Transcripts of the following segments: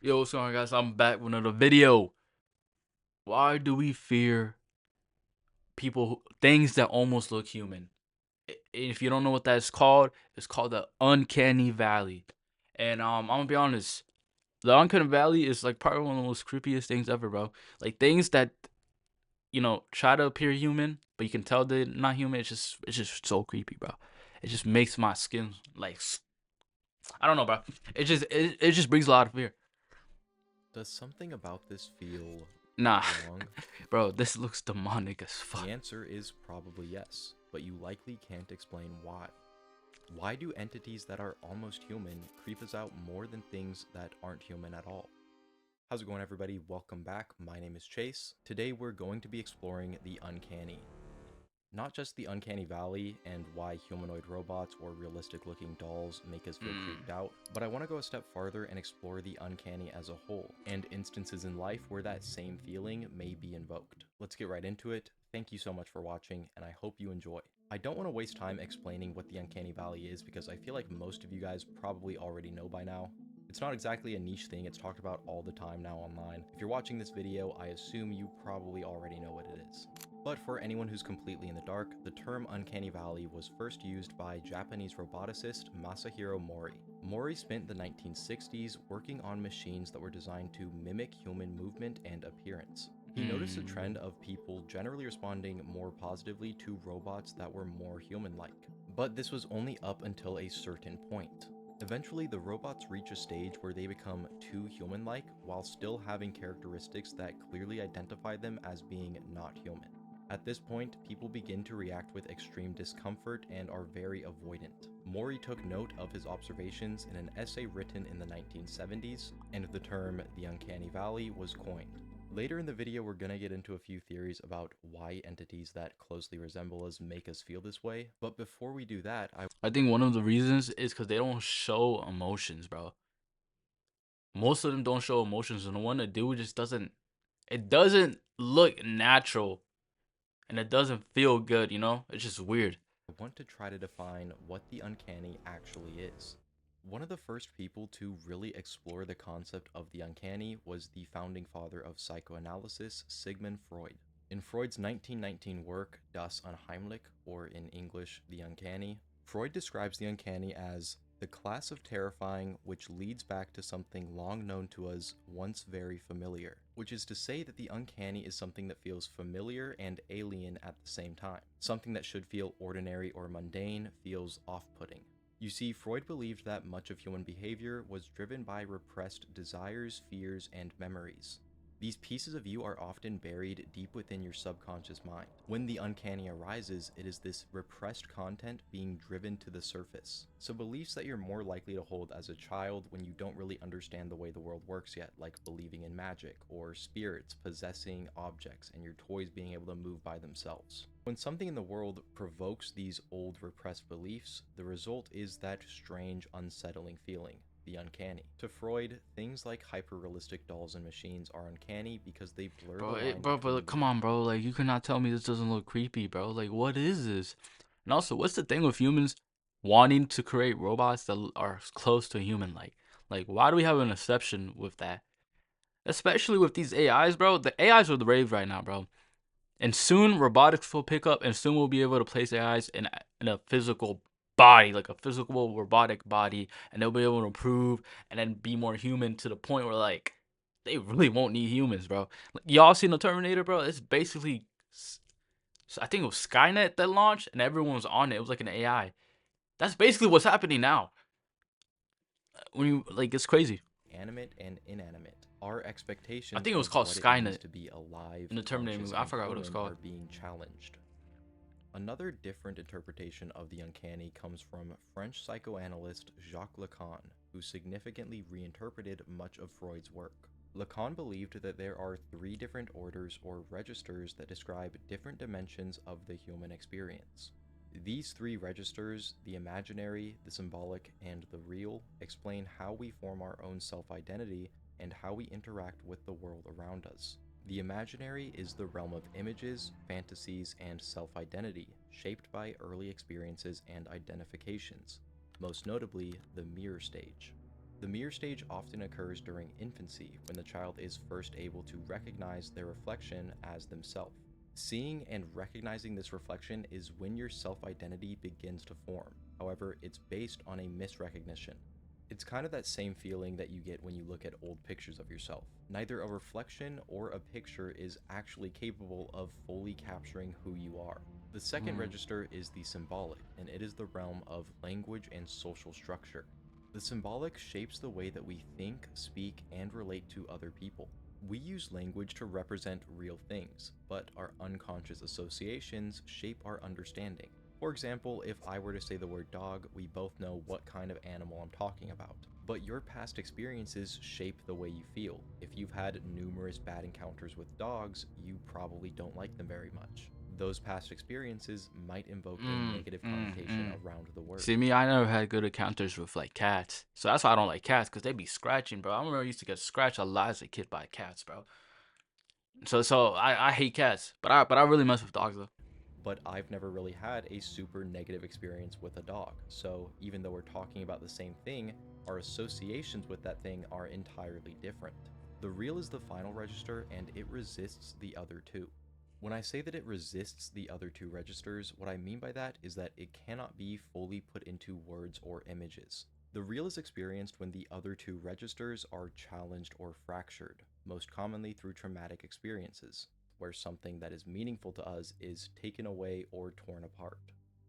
Yo, what's going on, guys? I'm back with another video. Why do we fear things that almost look human? If you don't know what that's called, it's called the Uncanny Valley. And I'm gonna be honest, the Uncanny Valley is like probably one of the most creepiest things ever, bro. Like things that try to appear human, but you can tell they're not human. It's just so creepy, bro. It just makes my skin like I don't know, bro. It just brings a lot of fear. Does something about this feel Nah, wrong? bro, this looks demonic as The fuck. answer is probably yes, but you likely can't explain why. Why do entities that are almost human creep us out more than things that aren't human at all? How's it going, everybody? Welcome back. My name is Chase. Today we're going to be exploring the uncanny. Not just the uncanny valley and why humanoid robots or realistic looking dolls make us feel creeped out, but I want to go a step farther and explore the uncanny as a whole, and instances in life where that same feeling may be invoked. Let's get right into it. Thank you so much for watching, and I hope you enjoy. I don't want to waste time explaining what the uncanny valley is because I feel like most of you guys probably already know by now. It's not exactly a niche thing, it's talked about all the time now online. If you're watching this video, I assume you probably already know what it is. But for anyone who's completely in the dark, the term Uncanny Valley was first used by Japanese roboticist Masahiro Mori. Mori spent the 1960s working on machines that were designed to mimic human movement and appearance. He noticed a trend of people generally responding more positively to robots that were more human-like. But this was only up until a certain point. Eventually, the robots reach a stage where they become too human-like while still having characteristics that clearly identify them as being not human. At this point, people begin to react with extreme discomfort and are very avoidant. Mori took note of his observations in an essay written in the 1970s, and the term the Uncanny Valley was coined. Later in the video, we're gonna get into a few theories about why entities that closely resemble us make us feel this way, but before we do that, I think one of the reasons is because they don't show emotions, bro. Most of them don't show emotions, and the one that do just doesn't. It doesn't look natural, and it doesn't feel good. It's just weird. want to try to define what the uncanny actually is. One of the first people to really explore the concept of the uncanny was the founding father of psychoanalysis, Sigmund Freud. In Freud's 1919 work, Das Unheimliche, or in English, The Uncanny, Freud describes the uncanny as the class of terrifying which leads back to something long known to us, once very familiar. Which is to say that the uncanny is something that feels familiar and alien at the same time. Something that should feel ordinary or mundane feels off-putting. You see, Freud believed that much of human behavior was driven by repressed desires, fears, and memories. These pieces of you are often buried deep within your subconscious mind. When the uncanny arises, it is this repressed content being driven to the surface. So beliefs that you're more likely to hold as a child when you don't really understand the way the world works yet, like believing in magic, or spirits possessing objects, and your toys being able to move by themselves. When something in the world provokes these old repressed beliefs, the result is that strange, unsettling feeling. The uncanny. To Freud, things like hyper-realistic dolls and machines are uncanny because they blur the line Bro, between but come on, bro. Like, you cannot tell me this doesn't look creepy, bro. Like, what is this? And also, what's the thing with humans wanting to create robots that are close to human? Like, why do we have an exception with that? Especially with these AIs, bro. The AIs are the rave right now, bro. And soon robotics will pick up, and soon we'll be able to place AIs in a physical body, like a physical robotic body, and they'll be able to improve and then be more human to the point where like they really won't need humans, bro. Like, y'all seen the Terminator, bro? It's basically, I think it was Skynet that launched, and everyone was on it. It was like an AI. That's basically what's happening now. When you like, it's crazy. animate and inanimate. Our I expectations think it was of called what it means Skynet to be alive, in the Terminator conscious, movie. I and forgot what it was human called. are being challenged. Another different interpretation of the uncanny comes from French psychoanalyst Jacques Lacan, who significantly reinterpreted much of Freud's work. Lacan believed that there are three different orders or registers that describe different dimensions of the human experience. These three registers, the imaginary, the symbolic, and the real, explain how we form our own self-identity and how we interact with the world around us. The imaginary is the realm of images, fantasies, and self-identity, shaped by early experiences and identifications, most notably the mirror stage. The mirror stage often occurs during infancy when the child is first able to recognize their reflection as themselves. Seeing and recognizing this reflection is when your self identity begins to form. However, it's based on a misrecognition. It's kind of that same feeling that you get when you look at old pictures of yourself. Neither a reflection or a picture is actually capable of fully capturing who you are. The second Mm. register is the symbolic, and it is the realm of language and social structure. The symbolic shapes the way that we think, speak, and relate to other people. We use language to represent real things, but our unconscious associations shape our understanding. For example, if I were to say the word dog, we both know what kind of animal I'm talking about. But your past experiences shape the way you feel. If you've had numerous bad encounters with dogs, you probably don't like them very much. Those past experiences might invoke a Mm, negative mm, connotation mm. around the word. See me, I never had good encounters with like cats, so that's why I don't like cats because they be scratching, bro. I remember I used to get scratched a lot as a kid by cats, bro. So I hate cats, but I really mess with dogs though. But I've never really had a super negative experience with a dog. So even though we're talking about the same thing, our associations with that thing are entirely different. The real is the final register and it resists the other two. When I say that it resists the other two registers, what I mean by that is that it cannot be fully put into words or images. The real is experienced when the other two registers are challenged or fractured, most commonly through traumatic experiences, where something that is meaningful to us is taken away or torn apart.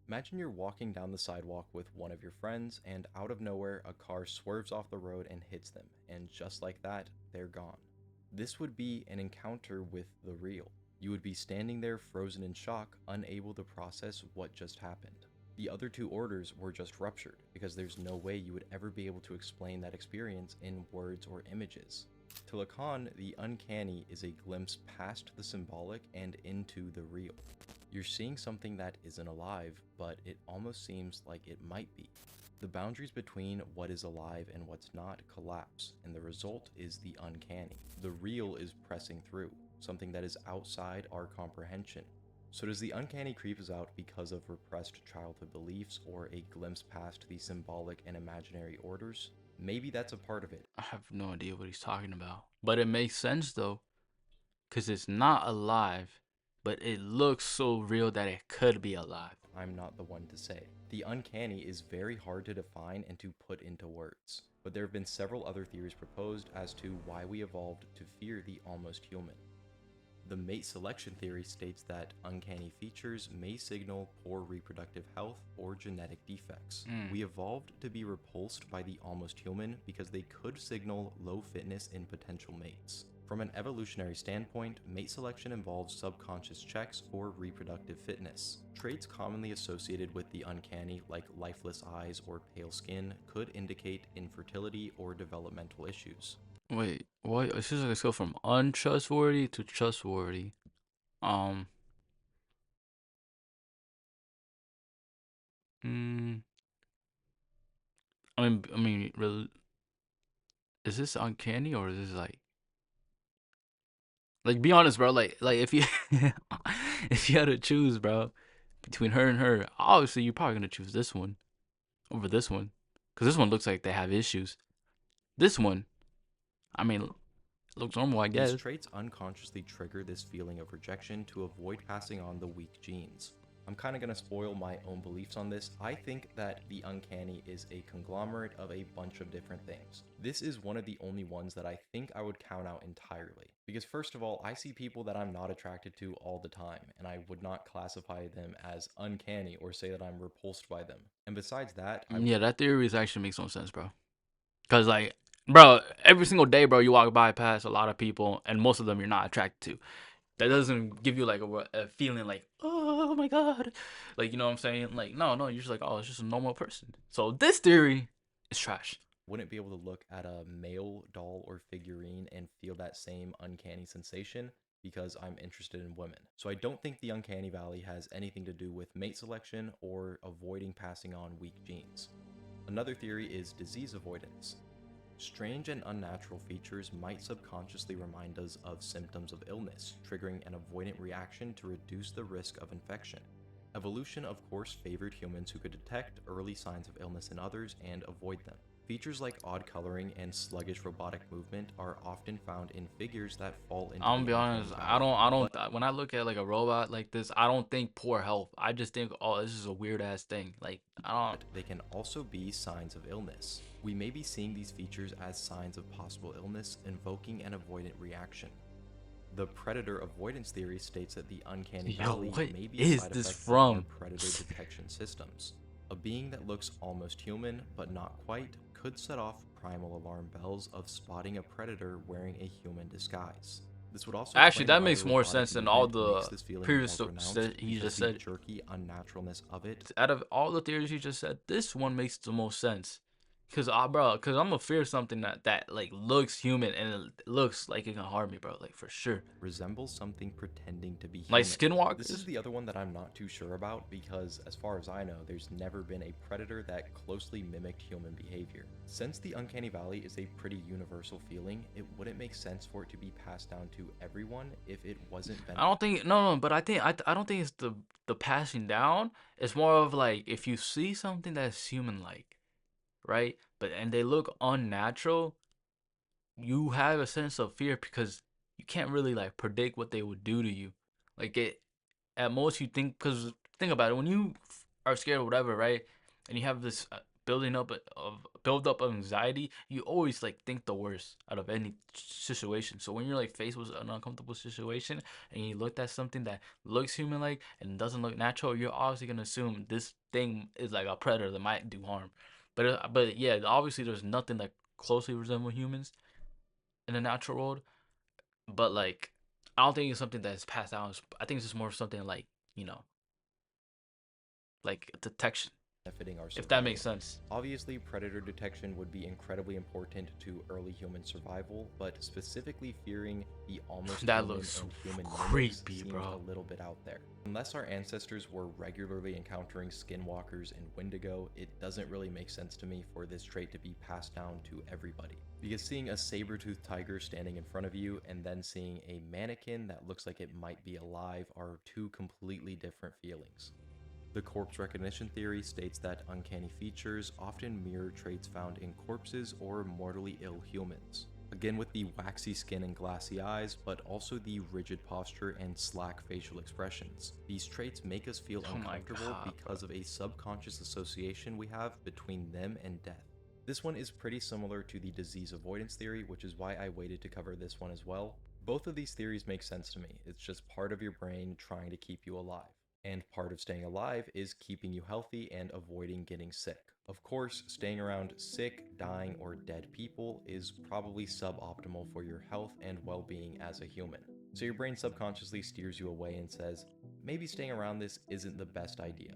Imagine you're walking down the sidewalk with one of your friends, and out of nowhere, a car swerves off the road and hits them, and just like that, they're gone. This would be an encounter with the real. You would be standing there frozen in shock, unable to process what just happened. The other two orders were just ruptured, because there's no way you would ever be able to explain that experience in words or images. To Lacan, the uncanny is a glimpse past the symbolic and into the real. You're seeing something that isn't alive, but it almost seems like it might be. The boundaries between what is alive and what's not collapse, and the result is the uncanny. The real is pressing through, something that is outside our comprehension. So does the uncanny creep us out because of repressed childhood beliefs or a glimpse past the symbolic and imaginary orders? Maybe that's a part of it. I have no idea what he's talking about, but it makes sense though, cause it's not alive, but it looks so real that it could be alive. I'm not the one to say. The uncanny is very hard to define and to put into words, but there have been several other theories proposed as to why we evolved to fear the almost human. The mate selection theory states that uncanny features may signal poor reproductive health or genetic defects. Mm. We evolved to be repulsed by the almost human because they could signal low fitness in potential mates. From an evolutionary standpoint, mate selection involves subconscious checks for reproductive fitness. Traits commonly associated with the uncanny, like lifeless eyes or pale skin, could indicate infertility or developmental issues. Wait, what? It seems like it's go from untrustworthy to trustworthy. Um, mm, really, is this uncanny or is this like be honest, bro? Like if you if you had to choose, bro, between her and her, obviously you're probably gonna choose this one over this one, cause this one looks like they have issues. This one, I mean, looks normal, I These guess. traits unconsciously trigger this feeling of rejection to avoid passing on the weak genes. I'm kind of going to spoil my own beliefs on this. I think that the uncanny is a conglomerate of a bunch of different things. This is one of the only ones that I think I would count out entirely. Because, first of all, I see people that I'm not attracted to all the time, and I would not classify them as uncanny or say that I'm repulsed by them. And besides that, Yeah, that theory is actually makes no sense, bro. Cause like, bro, every single day, bro, you walk by past a lot of people, and most of them you're not attracted to. That doesn't give you like a feeling like, oh my god, like you know what I'm saying? Like, no, you're just like, oh, it's just a normal person. So this theory is trash. wouldn't be able to look at a male doll or figurine and feel that same uncanny sensation because I'm interested in women. So I don't think the uncanny valley has anything to do with mate selection or avoiding passing on weak genes. Another theory is disease avoidance. Strange and unnatural features might subconsciously remind us of symptoms of illness, triggering an avoidant reaction to reduce the risk of infection. Evolution, of course, favored humans who could detect early signs of illness in others and avoid them. Features like odd coloring and sluggish robotic movement are often found in figures that fall into I'm gonna the be uncanny honest. I valley. don't. I But don't. When I look at like a robot like this, I don't think poor health. I just think, oh, this is a weird ass thing. Like I don't. they can also be signs of illness. We may be seeing these features as signs of possible illness, invoking an avoidant reaction. The predator avoidance theory states that the uncanny Yo, valley what may be a is side this effect of our from? predator detection systems. A being that looks almost human, but not quite, could set off primal alarm bells of spotting a predator wearing a human disguise. This would also Actually, explain that why the makes more robotic sense than all movement makes the this feeling previous more pronounced, he because just the said. jerky unnaturalness of it Out of all the theories you just said, this one makes the most sense. Cause bro, cause I'm gonna fear something that like looks human and it looks like it can harm me, bro. Like for sure. resembles something pretending to be Like human. This is skinwalkers. the other one that I'm not too sure about because, as far as I know, there's never been a predator that closely mimicked human behavior. Since the Uncanny Valley is a pretty universal feeling, it wouldn't make sense for it to be passed down to everyone if it wasn't I don't think no, but I don't think it's the passing down. It's more of like if you see something that's human like, right? But and they look unnatural, you have a sense of fear because you can't really like predict what they would do to you. Like it at most you think because think about it when you are scared or whatever, right? And you have this build up of anxiety, you always like think the worst out of any situation. So when you're like faced with an uncomfortable situation and you look at something that looks human like and doesn't look natural, you're obviously gonna assume this thing is like a predator that might do harm. But yeah, obviously there's nothing that closely resemble humans in the natural world. But like I don't think it's something that's passed down. I think it's just more something like you know like detection, benefiting our if that makes survival. sense. Obviously, predator detection would be incredibly important to early human survival, but specifically fearing the almost That human looks and human mimics creepy, seems a bro. little bit out there. Unless our ancestors were regularly encountering skinwalkers and Wendigo, it doesn't really make sense to me for this trait to be passed down to everybody. Because seeing a saber-toothed tiger standing in front of you and then seeing a mannequin that looks like it might be alive are two completely different feelings. The corpse recognition theory states that uncanny features often mirror traits found in corpses or mortally ill humans. Again, with the waxy skin and glassy eyes, but also the rigid posture and slack facial expressions. These traits make us feel Oh my uncomfortable god, bro. because of a subconscious association we have between them and death. This one is pretty similar to the disease avoidance theory, which is why I waited to cover this one as well. Both of these theories make sense to me. It's just part of your brain trying to keep you alive. And part of staying alive is keeping you healthy and avoiding getting sick. Of course, staying around sick, dying, or dead people is probably suboptimal for your health and well being as a human. So your brain subconsciously steers you away and says, maybe staying around this isn't the best idea.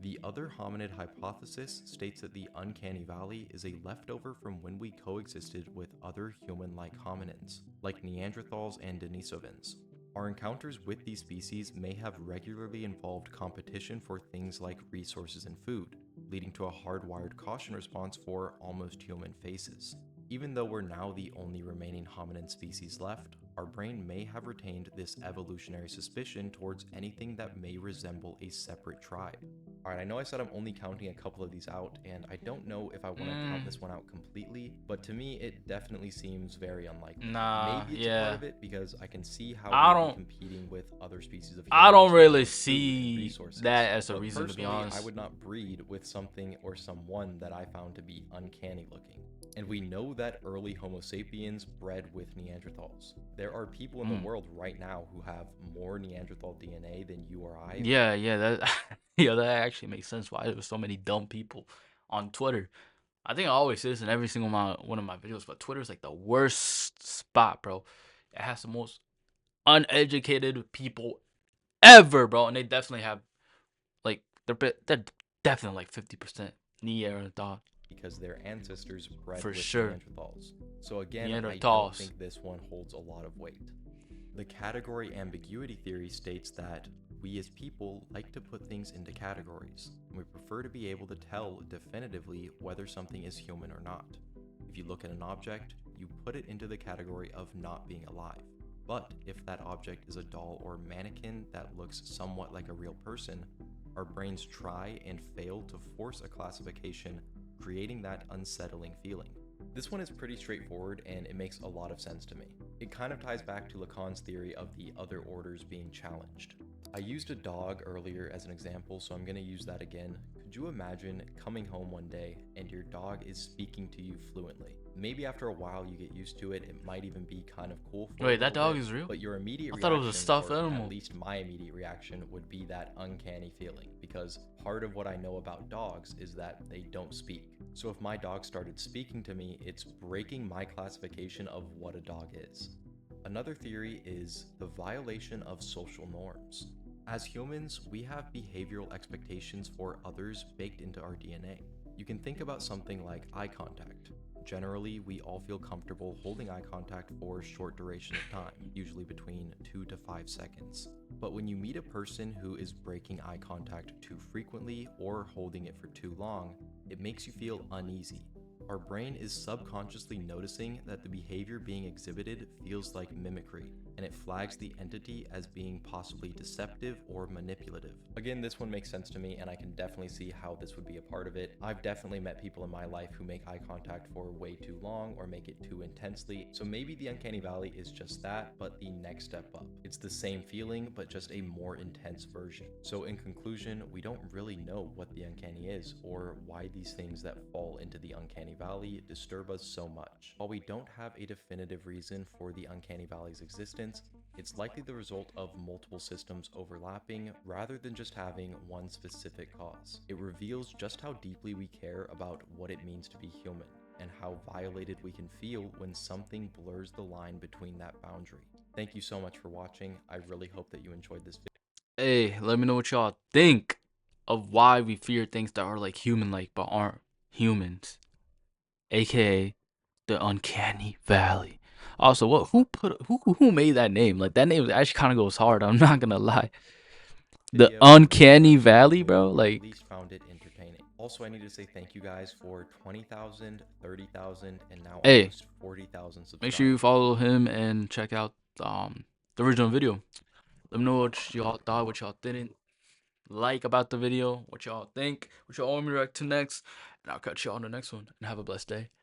The other hominid hypothesis states that the uncanny valley is a leftover from when we coexisted with other human like hominins, like Neanderthals and Denisovans. Our encounters with these species may have regularly involved competition for things like resources and food, leading to a hardwired caution response for almost human faces. Even though we're now the only remaining hominin species left, our brain may have retained this evolutionary suspicion towards anything that may resemble a separate tribe. Alright, I know I said I'm only counting a couple of these out, and I don't know if I want to count Mm, this one out completely, but to me it definitely seems very unlikely. nah, Maybe it's a part yeah. of it because I can see how it I would be don't competing with other species of I don't humans really for food and see that resources. as a But reason to be personally, I honest. would not breed with something or someone that I found to be uncanny looking. And we know that early Homo sapiens bred with Neanderthals. There are people in the Mm. world right now who have more Neanderthal DNA than you or I. Yeah, yeah, that yeah, that actually makes sense why there was so many dumb people on Twitter. I think I always say this in every single one of my videos, but Twitter is like the worst spot, bro. It has the most uneducated people ever, bro, and they definitely have like they're definitely like 50% Neanderthal Because their ancestors bred for with sure. Neanderthals. So again, I don't Neanderthals. think this one holds a lot of weight. The category ambiguity theory states that we as people like to put things into categories, and we prefer to be able to tell definitively whether something is human or not. If you look at an object, you put it into the category of not being alive. But if that object is a doll or mannequin that looks somewhat like a real person, our brains try and fail to force a classification creating that unsettling feeling. This one is pretty straightforward and it makes a lot of sense to me. It kind of ties back to Lacan's theory of the other orders being challenged. I used a dog earlier as an example, so I'm going to use that again. Could you imagine coming home one day and your dog is speaking to you fluently? Maybe after a while you get used to it, it might even be kind of cool for a Wait, that little dog bit, is real? but your immediate I thought it was a reaction, stuffed or at animal. least my immediate reaction, would be that uncanny feeling, because part of what I know about dogs is that they don't speak. So if my dog started speaking to me, it's breaking my classification of what a dog is. Another theory is the violation of social norms. As humans, we have behavioral expectations for others baked into our DNA. You can think about something like eye contact. Generally, we all feel comfortable holding eye contact for a short duration of time, usually between 2 to 5 seconds. But when you meet a person who is breaking eye contact too frequently or holding it for too long, it makes you feel uneasy. Our brain is subconsciously noticing that the behavior being exhibited feels like mimicry, and it flags the entity as being possibly deceptive or manipulative. Again, this one makes sense to me, and I can definitely see how this would be a part of it. I've definitely met people in my life who make eye contact for way too long or make it too intensely, so maybe the Uncanny Valley is just that, but the next step up. It's the same feeling, but just a more intense version. So in conclusion, we don't really know what the Uncanny is, or why these things that fall into the Uncanny Valley disturb us so much. While we don't have a definitive reason for the Uncanny Valley's existence, it's likely the result of multiple systems overlapping rather than just having one specific cause. It reveals just how deeply we care about what it means to be human, and how violated we can feel when something blurs the line between that boundary. Thank you so much for watching. I really hope that you enjoyed this video. Hey, let me know what y'all think of why we fear things that are like human-like but aren't humans, aka the Uncanny Valley. Also, what who made that name? Like that name actually kind of goes hard. I'm not gonna lie. The Video, Uncanny or Valley, genuinely bro. at Like, least found it entertaining. Also, I need to say thank you guys for 20,000, 30,000, and now hey, almost 40,000 make sure you subscribers. follow him and check out the original video. Let me know what y'all thought, what y'all didn't like about the video, what y'all think, what y'all want me to react to next, and I'll catch y'all on the next one. And have a blessed day.